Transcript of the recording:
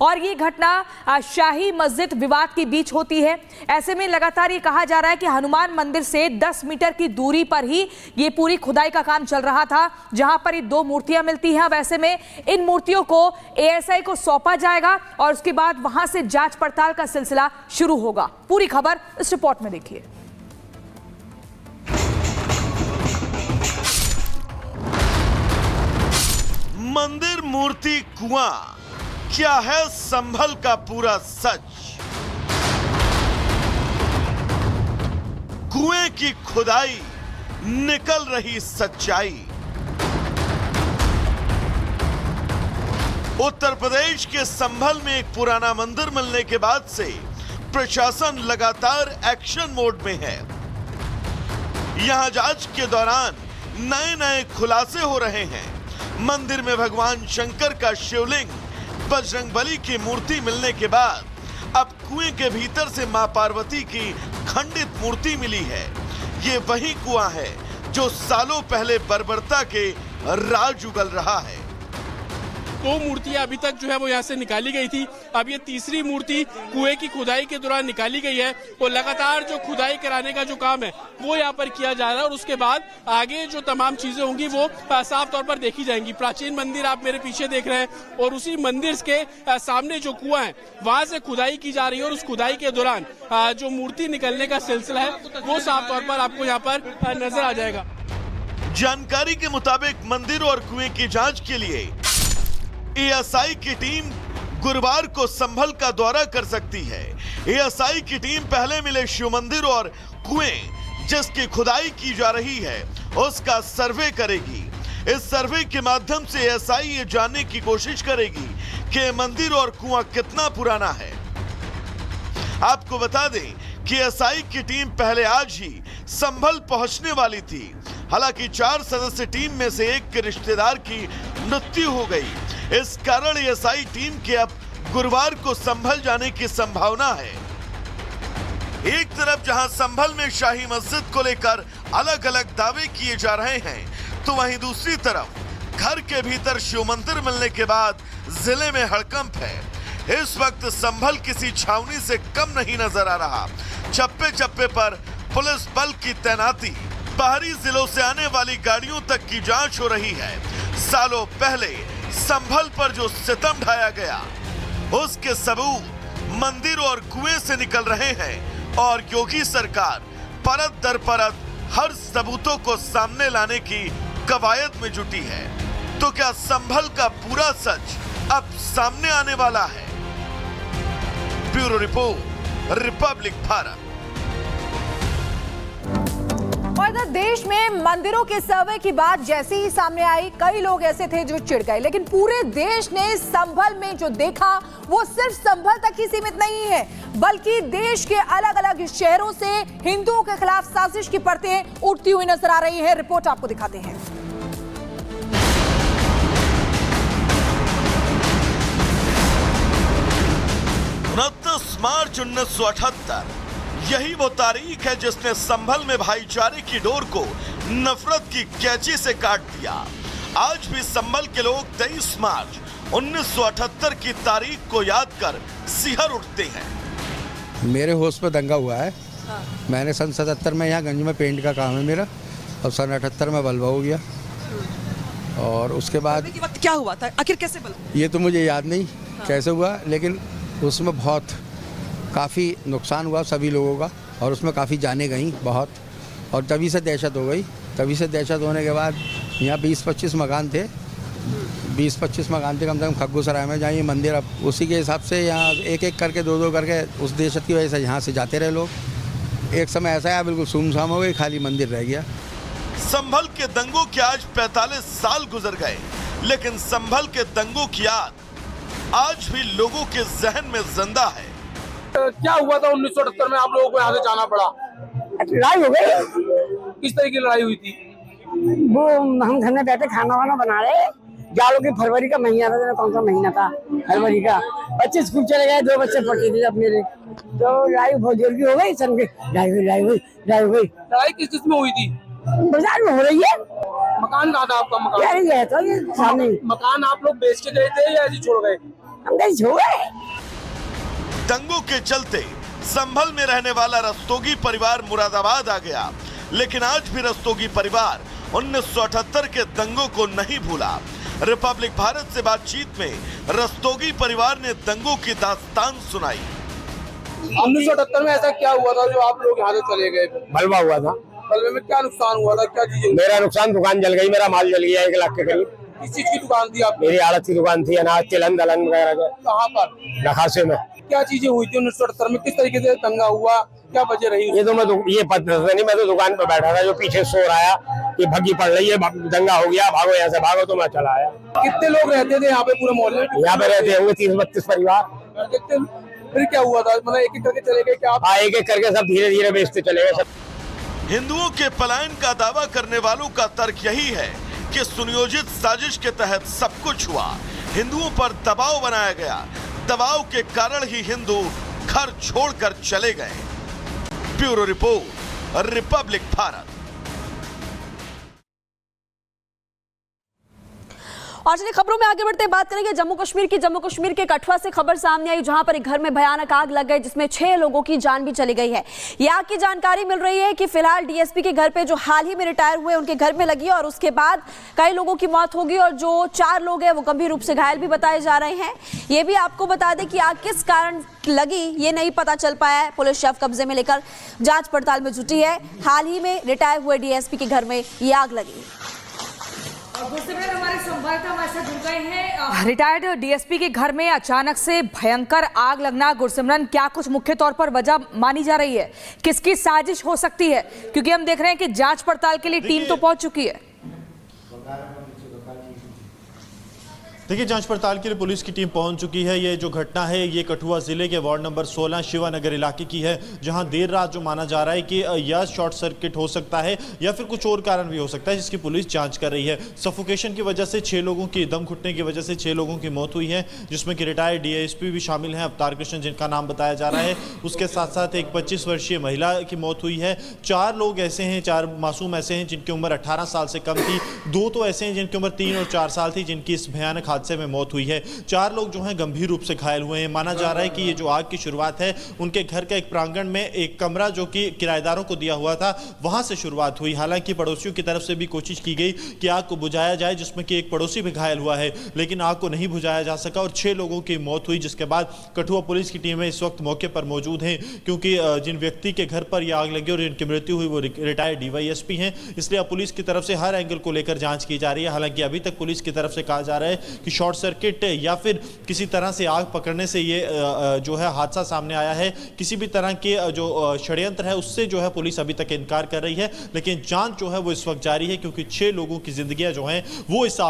और ये घटना शाही मस्जिद विवाद के बीच होती है। ऐसे में लगातार ये कहा जा रहा है कि हनुमान मंदिर से 10 मीटर की दूरी पर ही ये पूरी खुदाई का काम चल रहा था, जहां पर ये 2 मूर्तियां मिलती हैं। अब ऐसे में इन मूर्तियों को एएसआई को सौंपा जाएगा और उसके बाद वहां से जांच पड़ताल का सिलसिला शुरू होगा। पूरी खबर इस रिपोर्ट में देखिए। मंदिर मूर्ति कुआं, क्या है संभल का पूरा सच? कुएं की खुदाई, निकल रही सच्चाई। उत्तर प्रदेश के संभल में एक पुराना मंदिर मिलने के बाद से प्रशासन लगातार एक्शन मोड में है। यहां जांच के दौरान नए खुलासे हो रहे हैं। मंदिर में भगवान शंकर का शिवलिंग, बजरंगबली की मूर्ति मिलने के बाद अब कुएं के भीतर से मां पार्वती की खंडित मूर्ति मिली है। ये वही कुआं है जो सालों पहले बर्बरता के राज उगल रहा है। 2 मूर्तियां अभी तक जो है वो यहाँ से निकाली गई थी। अब ये तीसरी मूर्ति कुएं की खुदाई के दौरान निकाली गई है और लगातार जो खुदाई कराने का जो काम है वो यहाँ पर किया जा रहा है और उसके बाद आगे जो तमाम चीजें होंगी वो साफ तौर पर देखी जाएंगी। प्राचीन मंदिर आप मेरे पीछे देख रहे हैं और उसी मंदिर के सामने जो कुआं है वहां से खुदाई की जा रही है और उस खुदाई के दौरान जो मूर्ति निकलने का सिलसिला है वो साफ तौर पर आपको यहाँ पर नजर आ जाएगा। जानकारी के मुताबिक मंदिर और कुएं की जांच के लिए एएसआई की टीम गुरुवार को संभल का दौरा कर सकती है। एएसआई की टीम पहले मिले शिव मंदिर और कुएं जिसकी खुदाई की जा रही है उसका सर्वे करेगी। इस सर्वे के माध्यम से एएसआई ये जानने की कोशिश करेगी कि मंदिर और कुआं कितना पुराना है। आपको बता दें कि एएसआई की टीम पहले आज ही संभल पहुंचने वाली थी। हालांकि 4 सदस्य टीम में से एक के रिश्तेदार की मृत्यु हो गई। इस कारण एएसआई टीम के अब गुरुवार को संभल जाने की संभावना है। एक तरफ जहां संभल में शाही मस्जिद को लेकर अलग अलग दावे किए जा रहे हैं, तो वहीं दूसरी तरफ घर के भीतर शिव मंदिर मिलने के बाद जिले में हड़कंप है। इस वक्त संभल किसी छावनी से कम नहीं नजर आ रहा। चप्पे चप्पे पर पुलिस बल की तैनाती, बाहरी जिलों से आने वाली गाड़ियों तक की जांच हो रही है। सालों पहले संभल पर जो सितम ढाया गया उसके सबूत मंदिर और कुएं से निकल रहे हैं और योगी सरकार परत दर परत हर सबूतों को सामने लाने की कवायद में जुटी है। तो क्या संभल का पूरा सच अब सामने आने वाला है? Bureau report, Republic Bharat. और इधर देश में मंदिरों के सर्वे की बात जैसे ही सामने आई, कई लोग ऐसे थे जो चिढ़ गए, लेकिन पूरे देश ने संभल में जो देखा वो सिर्फ संभल तक ही सीमित नहीं है, बल्कि देश के अलग अलग शहरों से हिंदुओं के खिलाफ साजिश की परतें उठती हुई नजर आ रही है। रिपोर्ट आपको दिखाते हैं। 29 मार्च 1978 यही वो तारीख है जिसने संभल में भाईचारे की डोर को नफरत की कैंची से काट दिया। आज भी संभल के लोग 23 मार्च 1978 की तारीख को याद कर सिहर उठते हैं। मेरे होश पे दंगा हुआ है। मैंने सन 77 में यहाँ गंज में पेंट का काम है मेरा, और सन 78 में बलवा हो गया। और उसके बाद वक्त क्या हुआ था, आखिर कैसे बलवा? ये तो मुझे याद नहीं कैसे हुआ, लेकिन उसमें बहुत काफ़ी नुकसान हुआ सभी लोगों का, और उसमें काफ़ी जाने गई बहुत, और तभी से दहशत हो गई। तभी से दहशत होने के बाद यहाँ 20-25 मकान थे, 20-25 मकान थे कम से कम खग्गूसराय में, जहाँ ये मंदिर, अब उसी के हिसाब से यहाँ एक एक करके 2-2 करके उस दहशत की वजह से यहाँ से जाते रहे लोग। एक समय ऐसा है बिल्कुल सुनसान हो गई, खाली मंदिर रह गया। संभल के दंगों के आज 45 साल गुजर गए, लेकिन संभल के दंगों की याद आज भी लोगों के जहन में जिंदा है। क्या हुआ था 1978 में आप लोगों को यहाँ से जाना पड़ा? लड़ाई हो गई। किस तरह की लड़ाई हुई थी? वो हम घर में बैठे खाना वाना बना रहे, जाड़ों की फरवरी का महीना था, कौन सा महीना था, फरवरी का। बच्चे स्कूल चले गए, 2 बच्चे पढ़ते थे अब मेरे, तो लड़ाई बहुत जोर की हो गई। सन की लड़ाई हुई। लड़ाई किस किस में हुई थी? बाजार में हो रही है। मकान कहाँ था आपका? मकान गया था ये सामने। मकान आप लोग बेच के गए थे या ऐसे छोड़ गए? हम कहीं छू गए। दंगों के चलते संभल में रहने वाला रस्तोगी परिवार मुरादाबाद आ गया, लेकिन आज भी रस्तोगी परिवार 1978 के दंगों को नहीं भूला। रिपब्लिक भारत से बातचीत में रस्तोगी परिवार ने दंगों की दास्तान सुनाई। 1978 में ऐसा क्या हुआ था जो आप लोग यहाँ से चले गए? मलबा हुआ था। मलबे में क्या नुकसान हुआ था, क्या चीजें? मेरा नुकसान, दुकान जल गई, मेरा माल जल गया 1 लाख के करीब। किस चीज की दुकान थी आप? मेरी आड़त की दुकान थी, अनाज तिलहन दलहन वगैरह का। कहाँ पर? नखासे में। क्या चीजें हुई थी 1978 में? किस तरीके से दंगा हुआ, क्या वजह रही? ये तो ये पता नहीं, मैं तो दुकान पर बैठा था, जो पीछे शोर आया कि भग्गी पड़ रही है, दंगा हो गया, भागो यहाँ से भागो, तो मैं चला आया। कितने लोग रहते थे यहाँ पे पूरे मोहल्ले में? यहाँ पे रहते होंगे 30-32 परिवार। फिर क्या हुआ था, मतलब एक एक करके चले गए क्या? हाँ, एक एक करके सब धीरे धीरे बेचते चले गए सब। हिंदुओं के पलायन का दावा करने वालों का तर्क यही है कि सुनियोजित साजिश के तहत सब कुछ हुआ, हिंदुओं पर दबाव बनाया गया, दबाव के कारण ही हिंदू घर छोड़कर चले गए। Bureau report, Republic Bharat. और चलिए खबरों में आगे बढ़ते बात करेंगे जम्मू कश्मीर के कठुआ से खबर सामने आई, जहां पर एक घर में भयानक आग लग गई, जिसमें 6 लोगों की जान भी चली गई है। ये आग की जानकारी मिल रही है कि फिलहाल डीएसपी के घर पे जो हाल ही में रिटायर हुए उनके घर में लगी और उसके बाद कई लोगों की मौत होगी और जो 4 लोग हैं वो गंभीर रूप से घायल भी बताए जा रहे हैं। ये भी आपको बता दें कि आग किस कारण लगी ये नहीं पता चल पाया है। पुलिस शव कब्जे में लेकर जांच पड़ताल में जुटी है। हाल ही में रिटायर हुए डीएसपी के घर में ये आग लगी। हमारे संवाददाता हमारे साथ जुड़ गए हैं। रिटायर्ड डीएसपी के घर में अचानक से भयंकर आग लगना, गुरसिमरन क्या कुछ मुख्य तौर पर वजह मानी जा रही है, किसकी साजिश हो सकती है? क्योंकि हम देख रहे हैं कि जांच पड़ताल के लिए टीम तो पहुंच चुकी है। देखिए, जांच पड़ताल के लिए पुलिस की टीम पहुंच चुकी है। ये जो घटना है ये कठुआ जिले के वार्ड नंबर 16 शिवानगर इलाके की है, जहां देर रात जो माना जा रहा है कि या शॉर्ट सर्किट हो सकता है या फिर कुछ और कारण भी हो सकता है, जिसकी पुलिस जांच कर रही है। सफोकेशन की वजह से 6 लोगों की, दम घुटने की वजह से 6 लोगों की मौत हुई है, जिसमें कि रिटायर्ड डीएसपी भी शामिल हैं, अवतार कृष्ण जिनका नाम बताया जा रहा है। उसके साथ साथ एक 25 वर्षीय महिला की मौत हुई है। 4 लोग ऐसे हैं, 4 मासूम ऐसे हैं जिनकी उम्र 18 साल से कम थी। 2 तो ऐसे हैं जिनकी उम्र 3 और 4 साल थी, जिनकी इस भयानक हादसे में मौत हुई है। 4 लोग जो हैं गंभीर रूप से घायल हुए हैं। माना जा रहा है कि ये जो आग की शुरुआत है उनके घर के एक प्रांगण में एक कमरा जो कि किराएदारों को दिया हुआ था वहां से शुरुआत हुई। हालांकि पड़ोसियों की तरफ से भी कोशिश की गई कि आग को बुझाया जाए, जिसमें कि एक पड़ोसी भी घायल हुआ है, लेकिन आग को नहीं बुझाया जा सका और 6 लोगों की मौत हुई। जिसके बाद कठुआ पुलिस की टीमें इस वक्त मौके पर मौजूद हैं, क्योंकि जिन व्यक्ति के घर पर यह आग लगी और जिनकी मृत्यु हुई वो रिटायर्ड डीवाईएसपी हैं, इसलिए पुलिस की तरफ से हर एंगल को लेकर जांच की जा रही है। हालांकि अभी तक पुलिस की तरफ से कहा जा रहा है कि शॉर्ट सर्किट या फिर किसी तरह से आग पकड़ने से ये जो है हादसा सामने आया है। किसी भी तरह के जो षड्यंत्र है उससे जो है पुलिस अभी तक इनकार कर रही है, लेकिन जांच जो है वो इस वक्त जारी है, क्योंकि 6 लोगों की जिंदगियां जो हैं वो इस आग